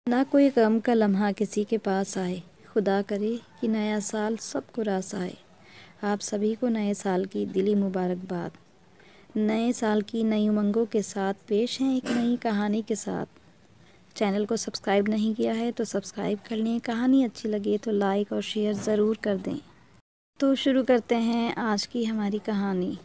ना कोई गम का लम्हा किसी के पास आए, खुदा करे कि नया साल सबको रास आए। आप सभी को नए साल की दिली मुबारकबाद। नए साल की नई उमंगों के साथ पेश हैं एक नई कहानी के साथ। चैनल को सब्सक्राइब नहीं किया है तो सब्सक्राइब कर लें। कहानी अच्छी लगे तो लाइक और शेयर ज़रूर कर दें। तो शुरू करते हैं आज की हमारी कहानी।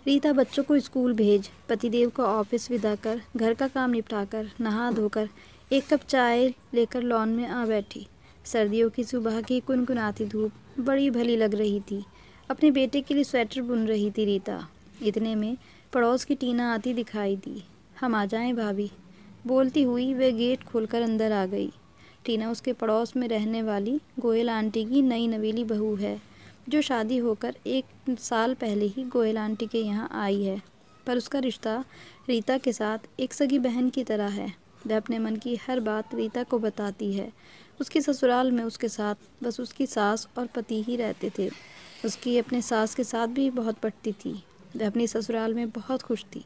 रीता बच्चों को स्कूल भेज, पतिदेव को ऑफिस विदा कर, घर का काम निपटाकर, नहा धोकर एक कप चाय लेकर लॉन में आ बैठी। सर्दियों की सुबह की कुनकुनाती धूप बड़ी भली लग रही थी। अपने बेटे के लिए स्वेटर बुन रही थी रीता। इतने में पड़ोस की टीना आती दिखाई दी। हम आ जाएं भाभी, बोलती हुई वह गेट खोलकर अंदर आ गई। टीना उसके पड़ोस में रहने वाली गोयल आंटी की नई नवेली बहू है, जो शादी होकर 1 साल पहले ही गोयल आंटी के यहाँ आई है। पर उसका रिश्ता रीता के साथ एक सगी बहन की तरह है। वह अपने मन की हर बात रीता को बताती है। उसकी ससुराल में उसके साथ बस उसकी सास और पति ही रहते थे। उसकी अपने सास के साथ भी बहुत पटती थी। वह अपनी ससुराल में बहुत खुश थी।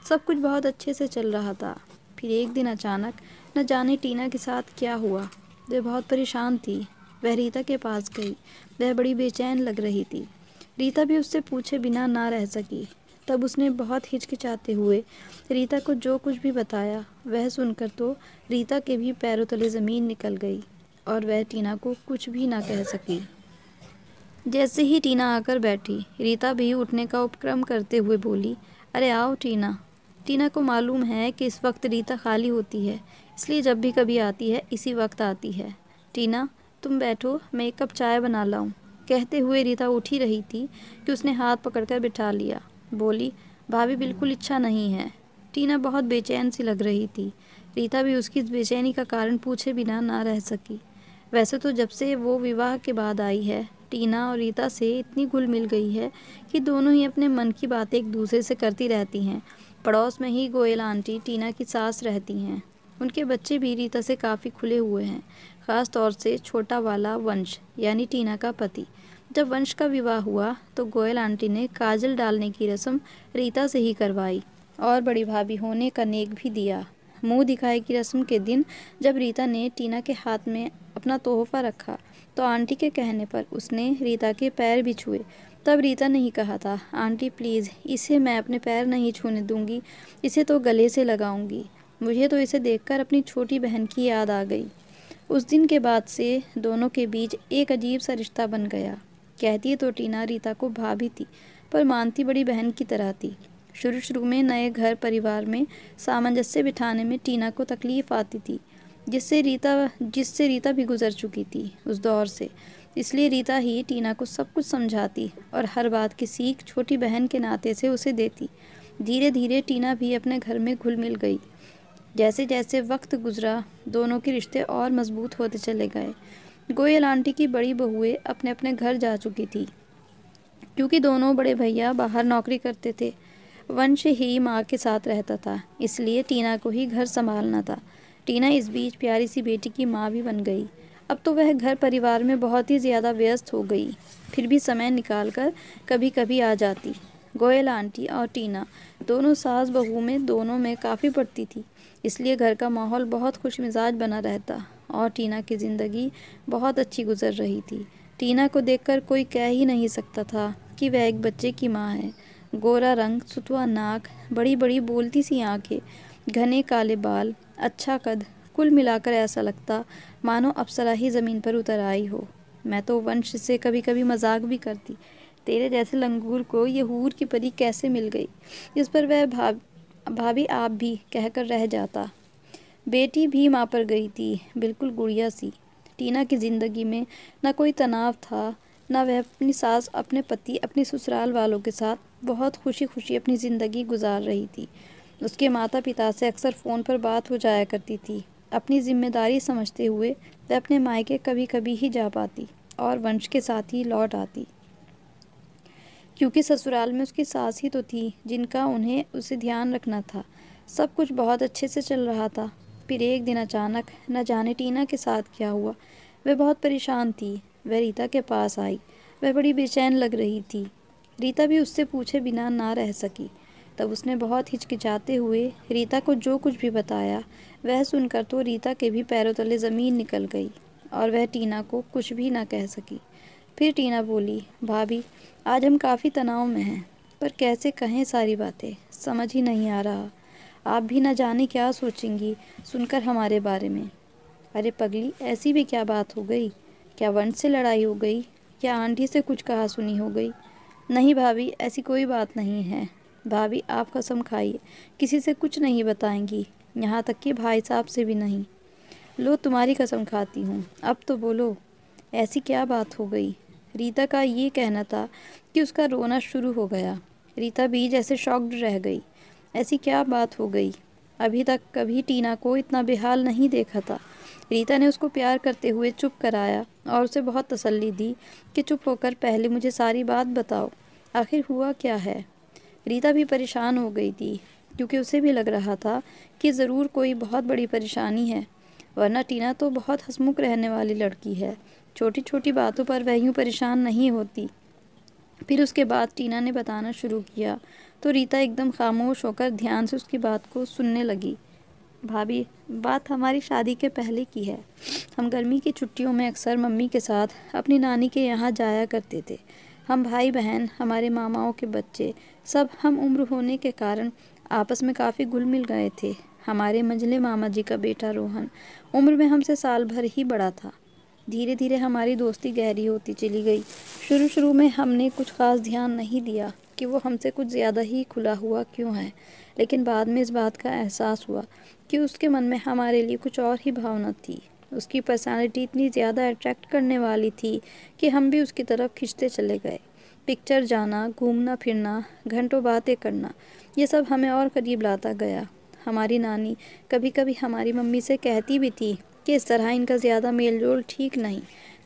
सब कुछ बहुत अच्छे से चल रहा था। फिर एक दिन अचानक न जाने टीना के साथ क्या हुआ। वह बहुत परेशान थी। वह रीता के पास गई। वह बड़ी बेचैन लग रही थी। रीता भी उससे पूछे बिना ना रह सकी। तब उसने बहुत हिचकिचाते हुए रीता को जो कुछ भी बताया, वह सुनकर तो रीता के भी पैरों तले ज़मीन निकल गई और वह टीना को कुछ भी ना कह सकी। जैसे ही टीना आकर बैठी, रीता भी उठने का उपक्रम करते हुए बोली, अरे आओ टीना। टीना को मालूम है कि इस वक्त रीता खाली होती है, इसलिए जब भी कभी आती है इसी वक्त आती है। टीना, तुम बैठो, मैं एक कप चाय बना लाऊं। कहते हुए रीता उठ ही रही थी कि उसने हाथ पकड़कर बिठा लिया। बोली, भाभी बिल्कुल इच्छा नहीं है। टीना बहुत बेचैन सी लग रही थी। रीता भी उसकी बेचैनी का कारण पूछे बिना ना रह सकी। वैसे तो जब से वो विवाह के बाद आई है, टीना और रीता से इतनी घुल मिल गई है कि दोनों ही अपने मन की बातें एक दूसरे से करती रहती हैं। पड़ोस में ही गोयल आंटी टीना की सास रहती हैं। उनके बच्चे भी रीता से काफ़ी खुले हुए हैं, ख़ास तौर से छोटा वाला वंश यानी टीना का पति। जब वंश का विवाह हुआ तो गोयल आंटी ने काजल डालने की रस्म रीता से ही करवाई और बड़ी भाभी होने का नेक भी दिया। मुंह दिखाई की रस्म के दिन जब रीता ने टीना के हाथ में अपना तोहफा रखा तो आंटी के कहने पर उसने रीता के पैर भी छुए। तब रीता ने ही कहा था, आंटी प्लीज़, इसे मैं अपने पैर नहीं छूने दूंगी, इसे तो गले से लगाऊंगी। मुझे तो इसे देखकर अपनी छोटी बहन की याद आ गई। उस दिन के बाद से दोनों के बीच एक अजीब सा रिश्ता बन गया। कहती तो टीना रीता को भाभी थी, पर मानती बड़ी बहन की तरह थी। शुरू शुरू में नए घर परिवार में सामंजस्य बिठाने में टीना को तकलीफ़ आती थी, जिससे रीता भी गुजर चुकी थी उस दौर से। इसलिए रीता ही टीना को सब कुछ समझाती और हर बात की सीख छोटी बहन के नाते से उसे देती। धीरे धीरे टीना भी अपने घर में घुल मिल गई। जैसे जैसे वक्त गुजरा, दोनों के रिश्ते और मजबूत होते चले गए। गोयल आंटी की बड़ी बहुएं अपने अपने घर जा चुकी थी, क्योंकि दोनों बड़े भैया बाहर नौकरी करते थे। वंश ही माँ के साथ रहता था, इसलिए टीना को ही घर संभालना था। टीना इस बीच प्यारी सी बेटी की माँ भी बन गई। अब तो वह घर परिवार में बहुत ही ज़्यादा व्यस्त हो गई, फिर भी समय निकालकर कभी कभी आ जाती। गोयल आंटी और टीना दोनों सास बहू में दोनों में काफ़ी पड़ती थी, इसलिए घर का माहौल बहुत खुशमिजाज बना रहता और टीना की ज़िंदगी बहुत अच्छी गुजर रही थी। टीना को देखकर कोई कह ही नहीं सकता था कि वह एक बच्चे की माँ है। गोरा रंग, सुतवा नाक, बड़ी बड़ी बोलती सी आंखें, घने काले बाल, अच्छा कद, कुल मिलाकर ऐसा लगता मानो अप्सरा ही ज़मीन पर उतर आई हो। मैं तो वंश से कभी कभी मजाक भी करती, तेरे जैसे लंगूर को ये हूर की परी कैसे मिल गई। इस पर वह भाभी आप भी कहकर रह जाता। बेटी भी माँ पर गई थी, बिल्कुल गुड़िया सी। टीना की ज़िंदगी में न कोई तनाव था, न वह अपनी सास, अपने पति, अपने ससुराल वालों के साथ बहुत खुशी खुशी अपनी ज़िंदगी गुजार रही थी। उसके माता पिता से अक्सर फ़ोन पर बात हो जाया करती थी। अपनी जिम्मेदारी समझते हुए वह अपने मायके कभी कभी ही जा पाती और वंश के साथ ही लौट आती, क्योंकि ससुराल में उसकी सास ही तो थी जिनका उन्हें उसे ध्यान रखना था। सब कुछ बहुत अच्छे से चल रहा था। फिर एक दिन अचानक न जाने टीना के साथ क्या हुआ। वह बहुत परेशान थी। वह रीता के पास आई। वह बड़ी बेचैन लग रही थी। रीता भी उससे पूछे बिना ना रह सकी। तब उसने बहुत हिचकिचाते हुए रीता को जो कुछ भी बताया, वह सुनकर तो रीता के भी पैरों तले ज़मीन निकल गई और वह टीना को कुछ भी ना कह सकी। फिर टीना बोली, भाभी आज हम काफ़ी तनाव में हैं, पर कैसे कहें सारी बातें, समझ ही नहीं आ रहा। आप भी ना जाने क्या सोचेंगी सुनकर हमारे बारे में। अरे पगली, ऐसी भी क्या बात हो गई? क्या वंश से लड़ाई हो गई या आंटी से कुछ कहा सुनी हो गई? नहीं भाभी, ऐसी कोई बात नहीं है। भाभी आप कसम खाइए, किसी से कुछ नहीं बताएंगी, यहाँ तक कि भाई साहब से भी नहीं। लो तुम्हारी कसम खाती हूँ, अब तो बोलो, ऐसी क्या बात हो गई? रीता का ये कहना था कि उसका रोना शुरू हो गया। रीता भी जैसे शॉक्ड रह गई। ऐसी क्या बात हो गई? अभी तक कभी टीना को इतना बेहाल नहीं देखा था। रीता ने उसको प्यार करते हुए चुप कराया और उसे बहुत तसल्ली दी कि चुप होकर पहले मुझे सारी बात बताओ, आखिर हुआ क्या है। रीता भी परेशान हो गई थी, क्योंकि उसे भी लग रहा था कि ज़रूर कोई बहुत बड़ी परेशानी है, वरना टीना तो बहुत हंसमुख रहने वाली लड़की है। छोटी छोटी बातों पर वह यूँ परेशान नहीं होती। फिर उसके बाद टीना ने बताना शुरू किया तो रीता एकदम खामोश होकर ध्यान से उसकी बात को सुनने लगी। भाभी, बात हमारी शादी के पहले की है। हम गर्मी की छुट्टियों में अक्सर मम्मी के साथ अपनी नानी के यहाँ जाया करते थे। हम भाई बहन, हमारे मामाओं के बच्चे, सब हम उम्र होने के कारण आपस में काफ़ी घुल मिल गए थे। हमारे मंझले मामा जी का बेटा रोहन उम्र में हमसे साल भर ही बड़ा था। धीरे धीरे हमारी दोस्ती गहरी होती चली गई। शुरू शुरू में हमने कुछ खास ध्यान नहीं दिया कि वो हमसे कुछ ज़्यादा ही खुला हुआ क्यों है, लेकिन बाद में इस बात का एहसास हुआ कि उसके मन में हमारे लिए कुछ और ही भावना थी। उसकी पर्सनालिटी इतनी ज़्यादा अट्रैक्ट करने वाली थी कि हम भी उसकी तरफ खिंचते चले गए। पिक्चर जाना, घूमना फिरना, घंटों बातें करना, ये सब हमें और करीब लाता गया। हमारी नानी कभी कभी हमारी मम्मी से कहती भी थी कि इस तरह इनका ज़्यादा मेल जोल ठीक नहीं।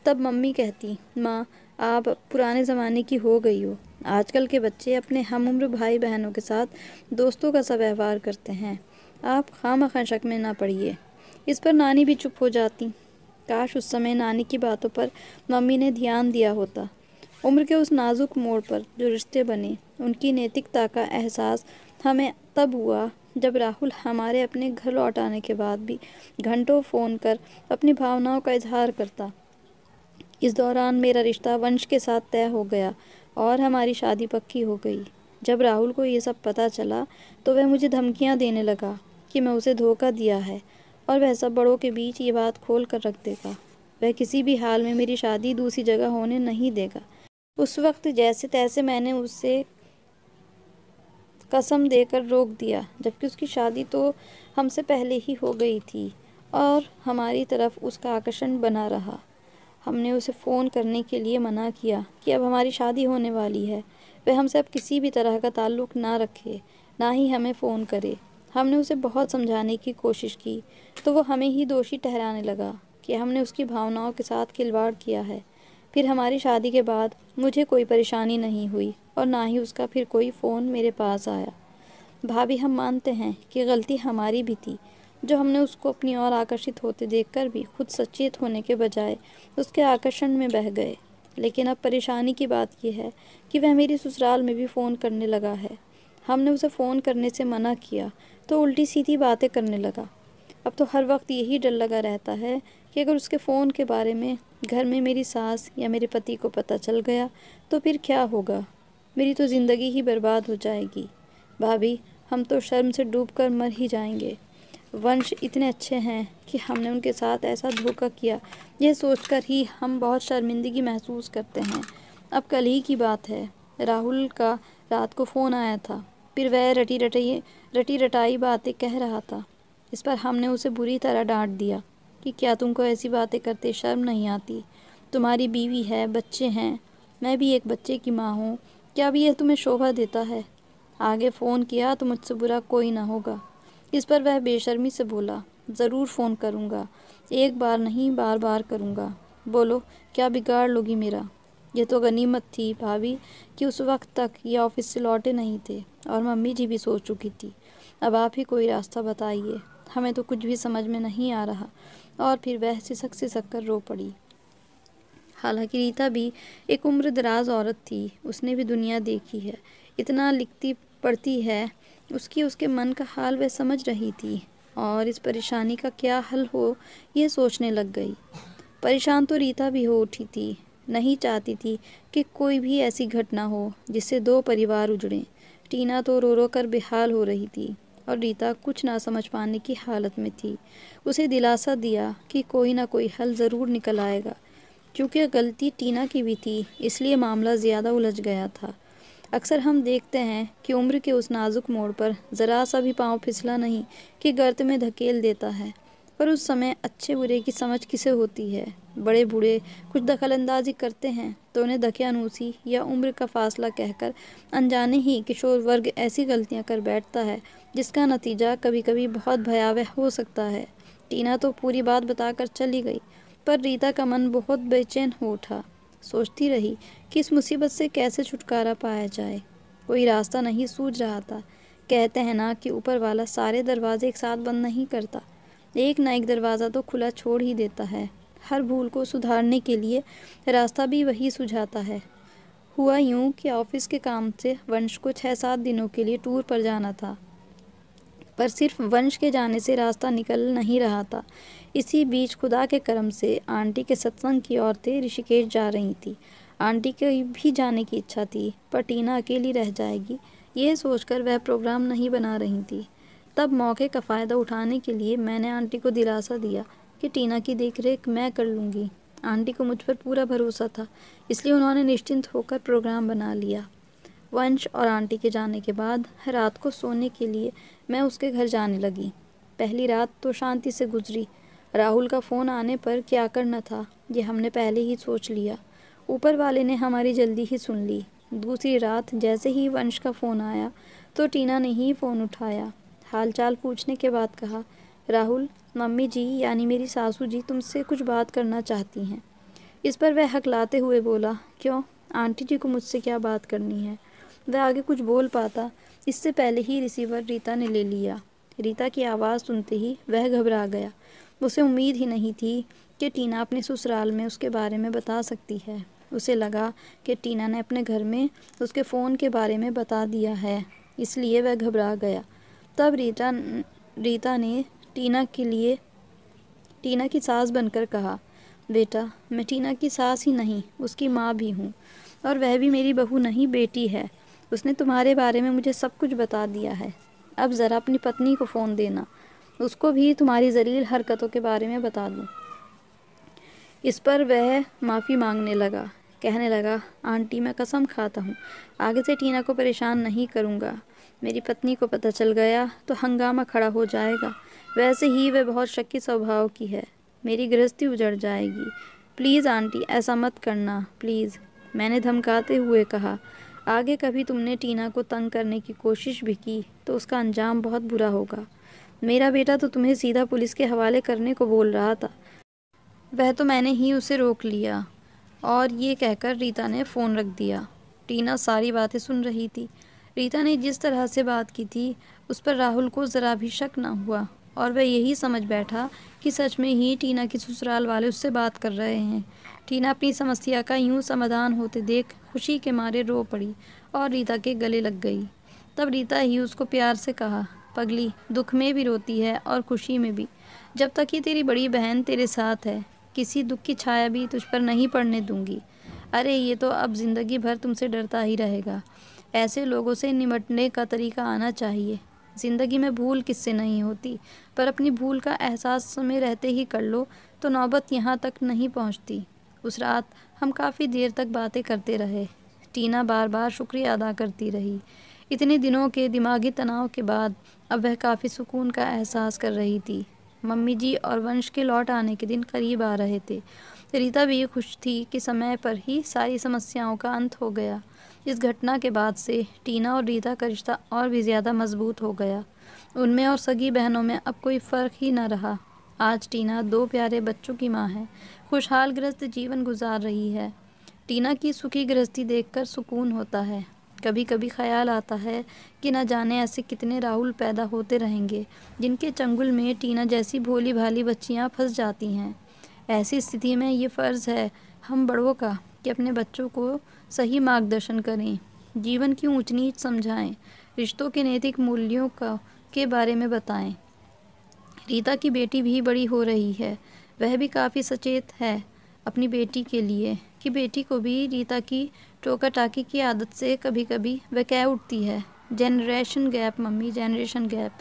तब मम्मी कहती, माँ आप पुराने ज़माने की हो गई हो, आजकल के बच्चे अपने हम उम्र भाई बहनों के साथ दोस्तों का सा व्यवहार करते हैं, आप खामखा शक में ना पड़िए। इस पर नानी भी चुप हो जाती। काश उस समय नानी की बातों पर मम्मी ने ध्यान दिया होता। उम्र के उस नाजुक मोड़ पर जो रिश्ते बने, उनकी नैतिकता का एहसास हमें तब हुआ जब राहुल हमारे अपने घर लौट आने के बाद भी घंटों फ़ोन कर अपनी भावनाओं का इजहार करता। इस दौरान मेरा रिश्ता वंश के साथ तय हो गया और हमारी शादी पक्की हो गई। जब राहुल को ये सब पता चला तो वह मुझे धमकियां देने लगा कि मैं उसे धोखा दिया है और वह सब बड़ों के बीच ये बात खोल कर रख देगा। वह किसी भी हाल में मेरी शादी दूसरी जगह होने नहीं देगा। उस वक्त जैसे तैसे मैंने उससे कसम देकर रोक दिया, जबकि उसकी शादी तो हमसे पहले ही हो गई थी और हमारी तरफ उसका आकर्षण बना रहा। हमने उसे फ़ोन करने के लिए मना किया कि अब हमारी शादी होने वाली है, वह हमसे अब किसी भी तरह का ताल्लुक़ ना रखे, ना ही हमें फ़ोन करे। हमने उसे बहुत समझाने की कोशिश की तो वो हमें ही दोषी ठहराने लगा कि हमने उसकी भावनाओं के साथ खिलवाड़ किया है। फिर हमारी शादी के बाद मुझे कोई परेशानी नहीं हुई और ना ही उसका फिर कोई फ़ोन मेरे पास आया। भाभी, हम मानते हैं कि गलती हमारी भी थी, जो हमने उसको अपनी ओर आकर्षित होते देखकर भी खुद सचेत होने के बजाय उसके आकर्षण में बह गए। लेकिन अब परेशानी की बात यह है कि वह मेरी ससुराल में भी फ़ोन करने लगा है। हमने उसे फ़ोन करने से मना किया तो उल्टी सीधी बातें करने लगा। अब तो हर वक्त यही डर लगा रहता है कि अगर उसके फ़ोन के बारे में घर में मेरी सास या मेरे पति को पता चल गया तो फिर क्या होगा? मेरी तो ज़िंदगी ही बर्बाद हो जाएगी। भाभी, हम तो शर्म से डूबकर मर ही जाएंगे। वंश इतने अच्छे हैं कि हमने उनके साथ ऐसा धोखा किया, यह सोचकर ही हम बहुत शर्मिंदगी महसूस करते हैं। अब कल ही की बात है, राहुल का रात को फ़ोन आया था। फिर वह रटी रटाई बातें कह रहा था। इस पर हमने उसे बुरी तरह डांट दिया कि क्या तुमको ऐसी बातें करते शर्म नहीं आती? तुम्हारी बीवी है, बच्चे हैं, मैं भी एक बच्चे की माँ हूँ, क्या भी यह तुम्हें शोभा देता है? आगे फ़ोन किया तो मुझसे बुरा कोई ना होगा। इस पर वह बेशर्मी से बोला, ज़रूर फ़ोन करूँगा, एक बार नहीं बार बार करूँगा, बोलो क्या बिगाड़ लोगी मेरा? यह तो गनीमत थी भाभी कि उस वक्त तक ये ऑफिस से लौटे नहीं थे और मम्मी जी भी सो चुकी थी। अब आप ही कोई रास्ता बताइए, हमें तो कुछ भी समझ में नहीं आ रहा। और फिर वह सिसक कर रो पड़ी। हालांकि रीता भी एक उम्र दराज औरत थी, उसने भी दुनिया देखी है, इतना लिखती पढ़ती है उसके मन का हाल वह समझ रही थी और इस परेशानी का क्या हल हो ये सोचने लग गई। परेशान तो रीता भी हो उठी थी, नहीं चाहती थी कि कोई भी ऐसी घटना हो जिससे दो परिवार उजड़ें। टीना तो रो रो कर बेहाल हो रही थी और रीता कुछ ना समझ पाने की हालत में थी। उसे दिलासा दिया कि कोई ना कोई हल ज़रूर निकल आएगा। क्योंकि गलती टीना की भी थी, इसलिए मामला ज़्यादा उलझ गया था। अक्सर हम देखते हैं कि उम्र के उस नाजुक मोड़ पर ज़रा सा भी पाँव फिसला नहीं कि गर्त में धकेल देता है। पर उस समय अच्छे बुरे की समझ किसे होती है। बड़े बूढ़े कुछ दखलंदाजी करते हैं तो उन्हें दकियानूसी या उम्र का फासला कहकर अनजाने ही किशोर वर्ग ऐसी गलतियां कर बैठता है जिसका नतीजा कभी कभी बहुत भयावह हो सकता है। टीना तो पूरी बात बताकर चली गई, पर रीता का मन बहुत बेचैन हो उठा। सोचती रही कि इस मुसीबत से कैसे छुटकारा पाया जाए। कोई रास्ता नहीं सूझ रहा था। कहते हैं ना कि ऊपर वाला सारे दरवाजे एक साथ बंद नहीं करता, एक ना एक दरवाज़ा तो खुला छोड़ ही देता है। हर भूल को सुधारने के लिए रास्ता भी वही सुझाता है। हुआ यूं कि ऑफिस के काम से वंश को 6-7 दिनों के लिए टूर पर जाना था, पर सिर्फ वंश के जाने से रास्ता निकल नहीं रहा था। इसी बीच खुदा के करम से आंटी के सत्संग की औरतें ऋषिकेश जा रही थी। आंटी की भी जाने की इच्छा थी, पर टीना अकेली रह जाएगी ये सोचकर वह प्रोग्राम नहीं बना रही थी। तब मौके का फ़ायदा उठाने के लिए मैंने आंटी को दिलासा दिया कि टीना की देखरेख मैं कर लूँगी। आंटी को मुझ पर पूरा भरोसा था, इसलिए उन्होंने निश्चिंत होकर प्रोग्राम बना लिया। वंश और आंटी के जाने के बाद रात को सोने के लिए मैं उसके घर जाने लगी। पहली रात तो शांति से गुजरी। राहुल का फ़ोन आने पर क्या करना था ये हमने पहले ही सोच लिया। ऊपर वाले ने हमारी जल्दी ही सुन ली। दूसरी रात जैसे ही वंश का फ़ोन आया तो टीना ने ही फ़ोन उठाया। हालचाल पूछने के बाद कहा, राहुल, मम्मी जी यानी मेरी सासू जी तुमसे कुछ बात करना चाहती हैं। इस पर वह हकलाते हुए बोला, क्यों, आंटी जी को मुझसे क्या बात करनी है। वह आगे कुछ बोल पाता इससे पहले ही रिसीवर रीता ने ले लिया। रीता की आवाज़ सुनते ही वह घबरा गया। उसे उम्मीद ही नहीं थी कि टीना अपने ससुराल में उसके बारे में बता सकती है। उसे लगा कि टीना ने अपने घर में उसके फ़ोन के बारे में बता दिया है, इसलिए वह घबरा गया। तब रीता ने टीना की सास बनकर कहा, बेटा, मैं टीना की सास ही नहीं उसकी माँ भी हूँ, और वह भी मेरी बहू नहीं बेटी है। उसने तुम्हारे बारे में मुझे सब कुछ बता दिया है। अब ज़रा अपनी पत्नी को फ़ोन देना, उसको भी तुम्हारी ज़लील हरकतों के बारे में बता दूँ। इस पर वह माफ़ी मांगने लगा, कहने लगा, आंटी मैं कसम खाता हूँ आगे से टीना को परेशान नहीं करूँगा। मेरी पत्नी को पता चल गया तो हंगामा खड़ा हो जाएगा। वैसे ही वह बहुत शक्की स्वभाव की है, मेरी गृहस्थी उजड़ जाएगी। प्लीज़ आंटी ऐसा मत करना, प्लीज़, मैंने धमकाते हुए कहा। आगे कभी तुमने टीना को तंग करने की कोशिश भी की तो उसका अंजाम बहुत बुरा होगा। मेरा बेटा तो तुम्हें सीधा पुलिस के हवाले करने को बोल रहा था, वह तो मैंने ही उसे रोक लिया। और ये कहकर रीता ने फ़ोन रख दिया। टीना सारी बातें सुन रही थी। रीता ने जिस तरह से बात की थी उस पर राहुल को ज़रा भी शक न हुआ और वह यही समझ बैठा कि सच में ही टीना के ससुराल वाले उससे बात कर रहे हैं। टीना अपनी समस्या का यूं समाधान होते देख खुशी के मारे रो पड़ी और रीता के गले लग गई। तब रीता ही उसको प्यार से कहा, पगली, दुख में भी रोती है और खुशी में भी। जब तक ये तेरी बड़ी बहन तेरे साथ है किसी दुख की छाया भी तुझ पर नहीं पड़ने दूंगी। अरे ये तो अब ज़िंदगी भर तुमसे डरता ही रहेगा। ऐसे लोगों से निमटने का तरीका आना चाहिए। ज़िंदगी में भूल किससे नहीं होती, पर अपनी भूल का एहसास समय रहते ही कर लो तो नौबत यहाँ तक नहीं पहुँचती। उस रात हम काफ़ी देर तक बातें करते रहे। टीना बार बार शुक्रिया अदा करती रही। इतने दिनों के दिमागी तनाव के बाद अब वह काफ़ी सुकून का एहसास कर रही थी। मम्मी जी और वंश के लौट आने के दिन करीब आ रहे थे। रीता भी खुश थी कि समय पर ही सारी समस्याओं का अंत हो गया। इस घटना के बाद से टीना और रीता का रिश्ता और भी ज़्यादा मजबूत हो गया। उनमें और सगी बहनों में अब कोई फ़र्क ही न रहा। आज टीना 2 प्यारे बच्चों की माँ है, खुशहाल गृहस्थ जीवन गुजार रही है। टीना की सुखी गृहस्थी देखकर सुकून होता है। कभी कभी ख्याल आता है कि न जाने ऐसे कितने राहुल पैदा होते रहेंगे जिनके चंगुल में टीना जैसी भोली भाली बच्चियां फंस जाती हैं। ऐसी स्थिति में ये फ़र्ज़ है हम बड़ों का कि अपने बच्चों को सही मार्गदर्शन करें। जीवन की ऊंच नीच समझाएं, रिश्तों के नैतिक मूल्यों के बारे में बताएं। रीता की बेटी भी बड़ी हो रही है, वह भी काफ़ी सचेत है अपनी बेटी के लिए कि बेटी को भी रीता की टोका टाकी की आदत से कभी कभी वह कह उठती है, generation gap mummy, generation gap.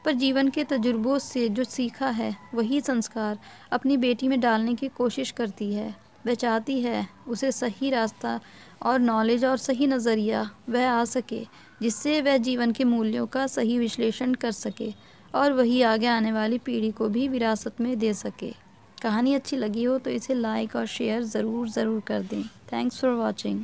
पर जीवन के तजुर्बों से जो सीखा है वही संस्कार अपनी बेटी में डालने की कोशिश करती है। वह चाहती है उसे सही रास्ता और नॉलेज और सही नज़रिया वह आ सके, जिससे वह जीवन के मूल्यों का सही विश्लेषण कर सके और वही आगे आने वाली पीढ़ी को भी विरासत में दे सके। कहानी अच्छी लगी हो तो इसे लाइक और शेयर ज़रूर कर दें। Thanks for watching.